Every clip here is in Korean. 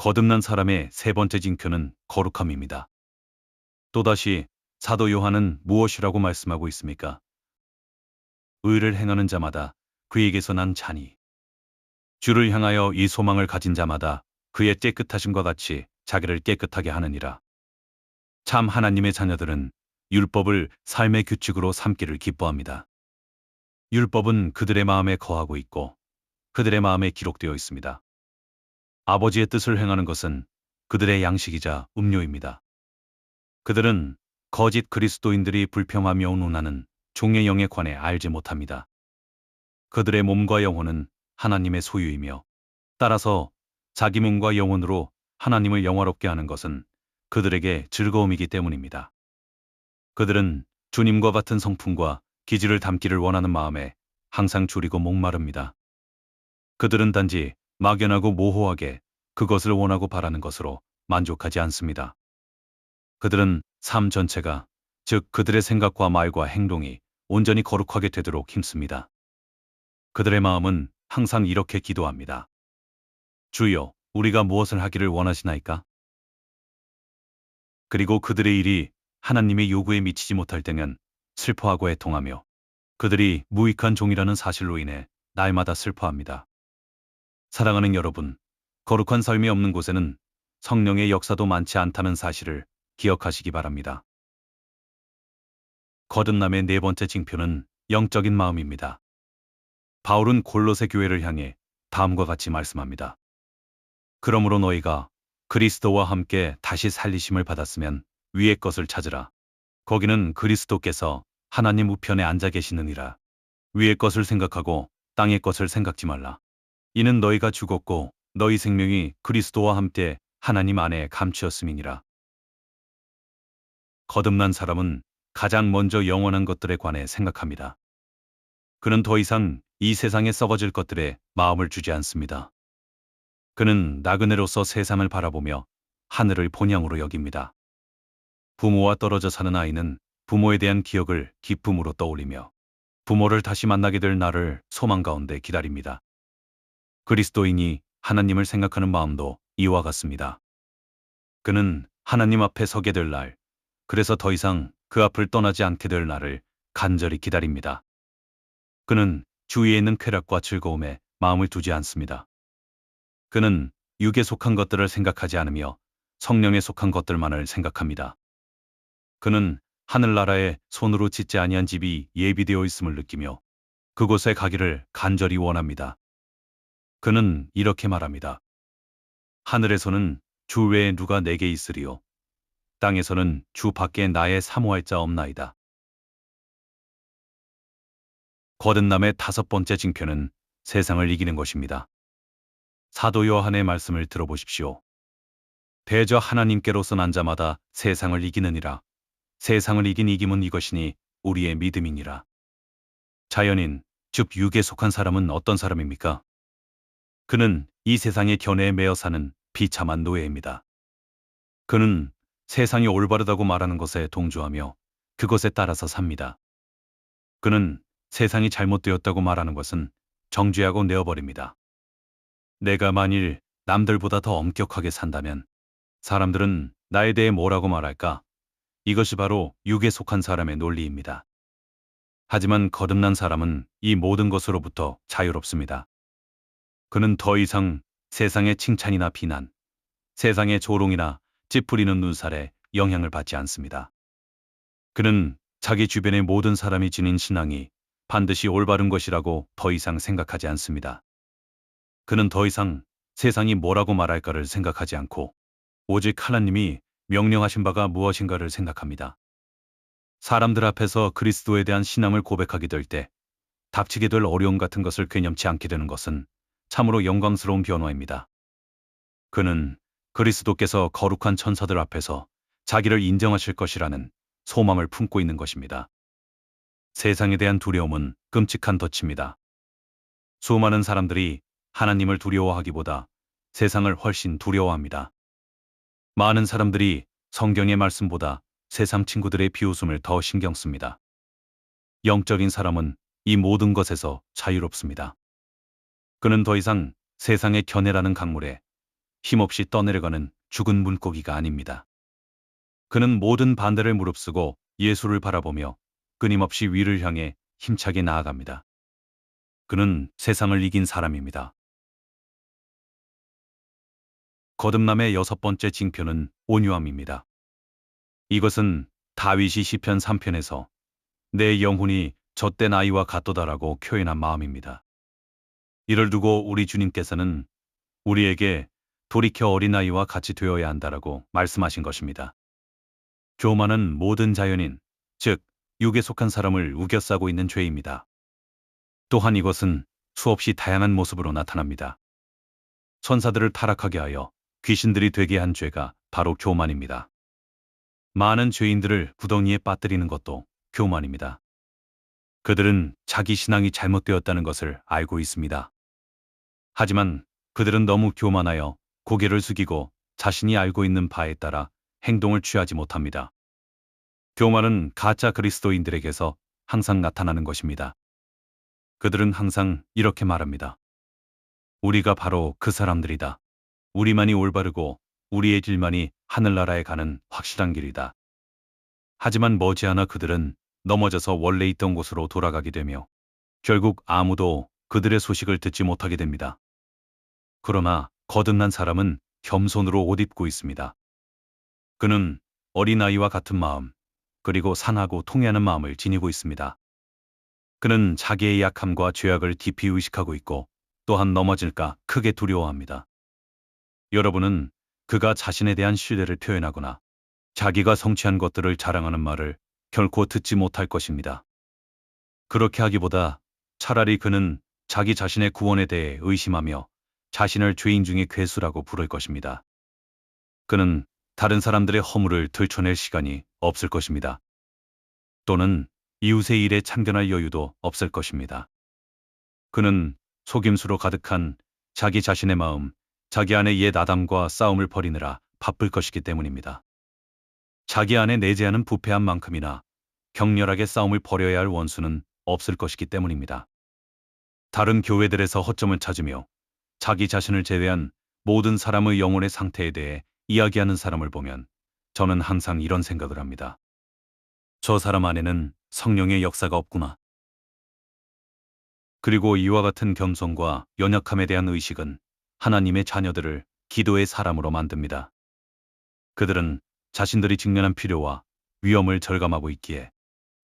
거듭난 사람의 세 번째 징표는 거룩함입니다. 또다시 사도 요한은 무엇이라고 말씀하고 있습니까? 의를 행하는 자마다 그에게서 난 자니 주를 향하여 이 소망을 가진 자마다 그의 깨끗하심과 같이 자기를 깨끗하게 하느니라. 참 하나님의 자녀들은 율법을 삶의 규칙으로 삼기를 기뻐합니다. 율법은 그들의 마음에 거하고 있고 그들의 마음에 기록되어 있습니다. 아버지의 뜻을 행하는 것은 그들의 양식이자 음료입니다. 그들은 거짓 그리스도인들이 불평하며 운운하는 종의 영에 관해 알지 못합니다. 그들의 몸과 영혼은 하나님의 소유이며 따라서 자기 몸과 영혼으로 하나님을 영화롭게 하는 것은 그들에게 즐거움이기 때문입니다. 그들은 주님과 같은 성품과 기질을 담기를 원하는 마음에 항상 줄이고 목마릅니다. 그들은 단지 막연하고 모호하게 그것을 원하고 바라는 것으로 만족하지 않습니다. 그들은 삶 전체가, 즉 그들의 생각과 말과 행동이 온전히 거룩하게 되도록 힘씁니다. 그들의 마음은 항상 이렇게 기도합니다. 주여, 우리가 무엇을 하기를 원하시나이까? 그리고 그들의 일이 하나님의 요구에 미치지 못할 때면 슬퍼하고 애통하며 그들이 무익한 종이라는 사실로 인해 날마다 슬퍼합니다. 사랑하는 여러분, 거룩한 삶이 없는 곳에는 성령의 역사도 많지 않다는 사실을 기억하시기 바랍니다. 거듭남의 네 번째 징표는 영적인 마음입니다. 바울은 골로새 교회를 향해 다음과 같이 말씀합니다. 그러므로 너희가 그리스도와 함께 다시 살리심을 받았으면 위의 것을 찾으라. 거기는 그리스도께서 하나님 우편에 앉아 계시느니라. 위의 것을 생각하고 땅의 것을 생각지 말라. 이는 너희가 죽었고 너희 생명이 그리스도와 함께 하나님 안에 감추었음이니라. 거듭난 사람은 가장 먼저 영원한 것들에 관해 생각합니다. 그는 더 이상 이 세상에 썩어질 것들에 마음을 주지 않습니다. 그는 나그네로서 세상을 바라보며 하늘을 본향으로 여깁니다. 부모와 떨어져 사는 아이는 부모에 대한 기억을 기쁨으로 떠올리며 부모를 다시 만나게 될 날을 소망 가운데 기다립니다. 그리스도인이 하나님을 생각하는 마음도 이와 같습니다. 그는 하나님 앞에 서게 될 날, 그래서 더 이상 그 앞을 떠나지 않게 될 날을 간절히 기다립니다. 그는 주위에 있는 쾌락과 즐거움에 마음을 두지 않습니다. 그는 육에 속한 것들을 생각하지 않으며 성령에 속한 것들만을 생각합니다. 그는 하늘나라에 손으로 짓지 아니한 집이 예비되어 있음을 느끼며 그곳에 가기를 간절히 원합니다. 그는 이렇게 말합니다. 하늘에서는 주 외에 누가 내게 있으리요. 땅에서는 주 밖에 나의 사모할 자 없나이다. 거듭남의 다섯 번째 징표는 세상을 이기는 것입니다. 사도 요한의 말씀을 들어보십시오. 대저 하나님께로서 난 자마다 세상을 이기느니라. 세상을 이긴 이김은 이것이니 우리의 믿음이니라. 자연인, 즉 육에 속한 사람은 어떤 사람입니까? 그는 이 세상의 견해에 매여 사는 비참한 노예입니다. 그는 세상이 올바르다고 말하는 것에 동조하며 그것에 따라서 삽니다. 그는 세상이 잘못되었다고 말하는 것은 정죄하고 내어버립니다. 내가 만일 남들보다 더 엄격하게 산다면 사람들은 나에 대해 뭐라고 말할까? 이것이 바로 육에 속한 사람의 논리입니다. 하지만 거듭난 사람은 이 모든 것으로부터 자유롭습니다. 그는 더 이상 세상의 칭찬이나 비난, 세상의 조롱이나 찌푸리는 눈살에 영향을 받지 않습니다. 그는 자기 주변의 모든 사람이 지닌 신앙이 반드시 올바른 것이라고 더 이상 생각하지 않습니다. 그는 더 이상 세상이 뭐라고 말할까를 생각하지 않고 오직 하나님이 명령하신 바가 무엇인가를 생각합니다. 사람들 앞에서 그리스도에 대한 신앙을 고백하게 될 때 닥치게 될 어려움 같은 것을 괴념치 않게 되는 것은 참으로 영광스러운 변화입니다. 그는 그리스도께서 거룩한 천사들 앞에서 자기를 인정하실 것이라는 소망을 품고 있는 것입니다. 세상에 대한 두려움은 끔찍한 덫입니다. 수많은 사람들이 하나님을 두려워하기보다 세상을 훨씬 두려워합니다. 많은 사람들이 성경의 말씀보다 세상 친구들의 비웃음을 더 신경 씁니다. 영적인 사람은 이 모든 것에서 자유롭습니다. 그는 더 이상 세상의 견해라는 강물에 힘없이 떠내려가는 죽은 물고기가 아닙니다. 그는 모든 반대를 무릅쓰고 예수를 바라보며 끊임없이 위를 향해 힘차게 나아갑니다. 그는 세상을 이긴 사람입니다. 거듭남의 여섯 번째 징표는 온유함입니다. 이것은 다윗이 시편 3편에서 내 영혼이 젖된 아이와 같도다라고 표현한 마음입니다. 이를 두고 우리 주님께서는 우리에게 돌이켜 어린아이와 같이 되어야 한다라고 말씀하신 것입니다. 교만은 모든 자연인, 즉 육에 속한 사람을 우겨싸고 있는 죄입니다. 또한 이것은 수없이 다양한 모습으로 나타납니다. 천사들을 타락하게 하여 귀신들이 되게 한 죄가 바로 교만입니다. 많은 죄인들을 구덩이에 빠뜨리는 것도 교만입니다. 그들은 자기 신앙이 잘못되었다는 것을 알고 있습니다. 하지만 그들은 너무 교만하여 고개를 숙이고 자신이 알고 있는 바에 따라 행동을 취하지 못합니다. 교만은 가짜 그리스도인들에게서 항상 나타나는 것입니다. 그들은 항상 이렇게 말합니다. 우리가 바로 그 사람들이다. 우리만이 올바르고 우리의 길만이 하늘나라에 가는 확실한 길이다. 하지만 머지않아 그들은 넘어져서 원래 있던 곳으로 돌아가게 되며 결국 아무도 그들의 소식을 듣지 못하게 됩니다. 그러나 거듭난 사람은 겸손으로 옷 입고 있습니다. 그는 어린아이와 같은 마음, 그리고 상하고 통회하는 마음을 지니고 있습니다. 그는 자기의 약함과 죄악을 깊이 의식하고 있고 또한 넘어질까 크게 두려워합니다. 여러분은 그가 자신에 대한 신뢰를 표현하거나 자기가 성취한 것들을 자랑하는 말을 결코 듣지 못할 것입니다. 그렇게 하기보다 차라리 그는 자기 자신의 구원에 대해 의심하며 자신을 죄인 중의 괴수라고 부를 것입니다. 그는 다른 사람들의 허물을 들춰낼 시간이 없을 것입니다. 또는 이웃의 일에 참견할 여유도 없을 것입니다. 그는 속임수로 가득한 자기 자신의 마음, 자기 안의 옛 아담과 싸움을 벌이느라 바쁠 것이기 때문입니다. 자기 안에 내재하는 부패한 만큼이나 격렬하게 싸움을 벌여야 할 원수는 없을 것이기 때문입니다. 다른 교회들에서 허점을 찾으며 자기 자신을 제외한 모든 사람의 영혼의 상태에 대해 이야기하는 사람을 보면 저는 항상 이런 생각을 합니다. 저 사람 안에는 성령의 역사가 없구나. 그리고 이와 같은 겸손과 연약함에 대한 의식은 하나님의 자녀들을 기도의 사람으로 만듭니다. 그들은 자신들이 직면한 필요와 위험을 절감하고 있기에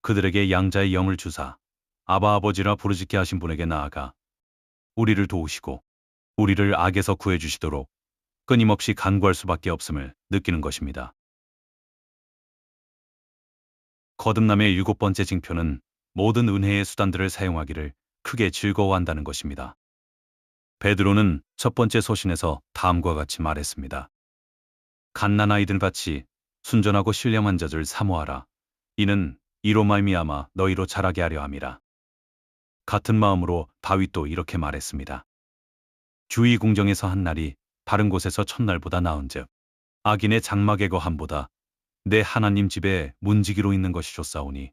그들에게 양자의 영을 주사 아바 아버지라 부르짖게 하신 분에게 나아가 우리를 도우시고 우리를 악에서 구해주시도록 끊임없이 간구할 수밖에 없음을 느끼는 것입니다. 거듭남의 일곱 번째 징표는 모든 은혜의 수단들을 사용하기를 크게 즐거워한다는 것입니다. 베드로는 첫 번째 서신에서 다음과 같이 말했습니다. 갓난아이들 같이 순전하고 신령한 자들 사모하라. 이는 이로 말미암아 너희로 자라게 하려 함이라. 같은 마음으로 다윗도 이렇게 말했습니다. 주의 궁정에서 한 날이 바른 곳에서 첫날보다 나은즉 악인의 장막의 거함보다 내 하나님 집에 문지기로 있는 것이 좋사오니.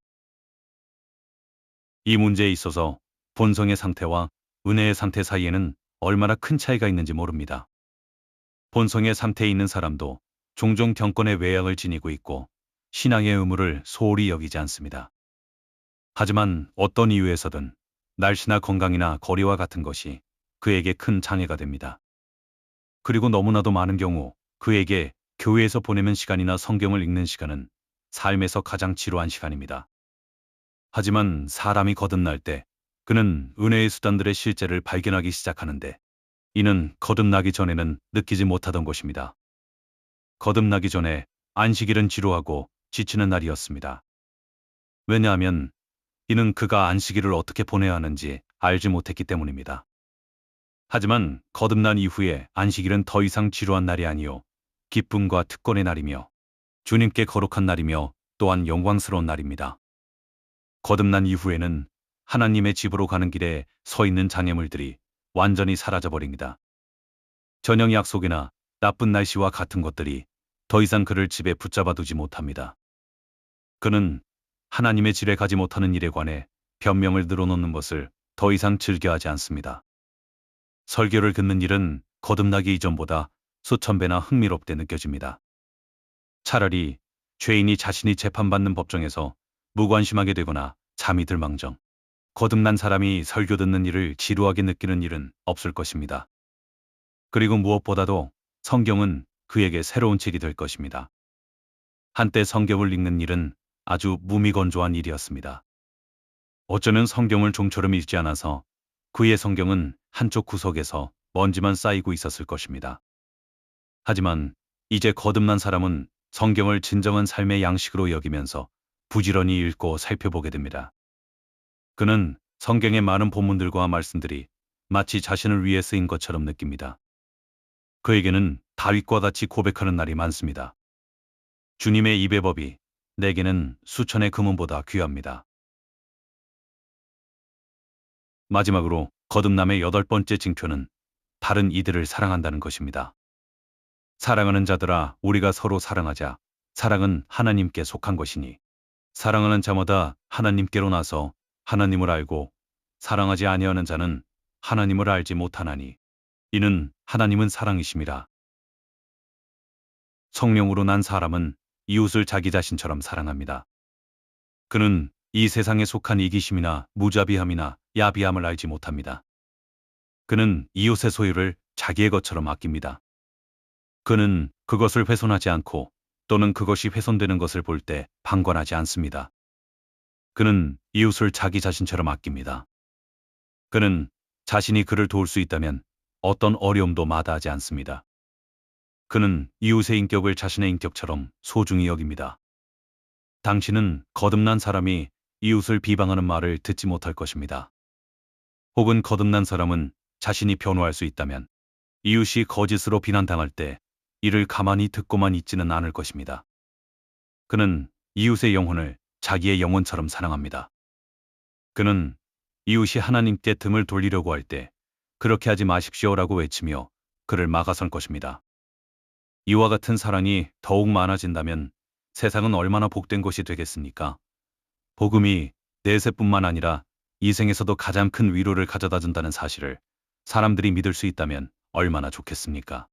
이 문제에 있어서 본성의 상태와 은혜의 상태 사이에는 얼마나 큰 차이가 있는지 모릅니다. 본성의 상태에 있는 사람도 종종 경건의 외양을 지니고 있고 신앙의 의무를 소홀히 여기지 않습니다. 하지만 어떤 이유에서든 날씨나 건강이나 거리와 같은 것이 그에게 큰 장애가 됩니다. 그리고 너무나도 많은 경우 그에게 교회에서 보내는 시간이나 성경을 읽는 시간은 삶에서 가장 지루한 시간입니다. 하지만 사람이 거듭날 때 그는 은혜의 수단들의 실제를 발견하기 시작하는데 이는 거듭나기 전에는 느끼지 못하던 것입니다. 거듭나기 전에 안식일은 지루하고 지치는 날이었습니다. 왜냐하면 이는 그가 안식일을 어떻게 보내야 하는지 알지 못했기 때문입니다. 하지만 거듭난 이후에 안식일은 더 이상 지루한 날이 아니요 기쁨과 특권의 날이며 주님께 거룩한 날이며 또한 영광스러운 날입니다. 거듭난 이후에는 하나님의 집으로 가는 길에 서 있는 장애물들이 완전히 사라져버립니다. 저녁 약속이나 나쁜 날씨와 같은 것들이 더 이상 그를 집에 붙잡아 두지 못합니다. 그는 하나님의 집에 가지 못하는 일에 관해 변명을 늘어놓는 것을 더 이상 즐겨하지 않습니다. 설교를 듣는 일은 거듭나기 이전보다 수천 배나 흥미롭게 느껴집니다. 차라리 죄인이 자신이 재판받는 법정에서 무관심하게 되거나 잠이 들 망정, 거듭난 사람이 설교 듣는 일을 지루하게 느끼는 일은 없을 것입니다. 그리고 무엇보다도 성경은 그에게 새로운 책이 될 것입니다. 한때 성경을 읽는 일은 아주 무미건조한 일이었습니다. 어쩌면 성경을 좀처럼 읽지 않아서 그의 성경은 한쪽 구석에서 먼지만 쌓이고 있었을 것입니다. 하지만 이제 거듭난 사람은 성경을 진정한 삶의 양식으로 여기면서 부지런히 읽고 살펴보게 됩니다. 그는 성경의 많은 본문들과 말씀들이 마치 자신을 위해 쓰인 것처럼 느낍니다. 그에게는 다윗과 같이 고백하는 날이 많습니다. 주님의 입의 법이 내게는 수천의 금은보다 귀합니다. 마지막으로 거듭남의 8번째 징표는 다른 이들을 사랑한다는 것입니다. 사랑하는 자들아, 우리가 서로 사랑하자. 사랑은 하나님께 속한 것이니 사랑하는 자마다 하나님께로 나서 하나님을 알고 사랑하지 아니하는 자는 하나님을 알지 못하나니 이는 하나님은 사랑이심이라. 성령으로 난 사람은 이웃을 자기 자신처럼 사랑합니다. 그는 이 세상에 속한 이기심이나 무자비함이나 야비함을 알지 못합니다. 그는 이웃의 소유를 자기의 것처럼 아낍니다. 그는 그것을 훼손하지 않고 또는 그것이 훼손되는 것을 볼 때 방관하지 않습니다. 그는 이웃을 자기 자신처럼 아낍니다. 그는 자신이 그를 도울 수 있다면 어떤 어려움도 마다하지 않습니다. 그는 이웃의 인격을 자신의 인격처럼 소중히 여깁니다. 당신은 거듭난 사람이 이웃을 비방하는 말을 듣지 못할 것입니다. 혹은 거듭난 사람은 자신이 변호할 수 있다면 이웃이 거짓으로 비난당할 때 이를 가만히 듣고만 있지는 않을 것입니다. 그는 이웃의 영혼을 자기의 영혼처럼 사랑합니다. 그는 이웃이 하나님께 등을 돌리려고 할 때 그렇게 하지 마십시오라고 외치며 그를 막아설 것입니다. 이와 같은 사랑이 더욱 많아진다면 세상은 얼마나 복된 것이 되겠습니까? 복음이 내세뿐만 아니라 이 생에서도 가장 큰 위로를 가져다 준다는 사실을 사람들이 믿을 수 있다면 얼마나 좋겠습니까?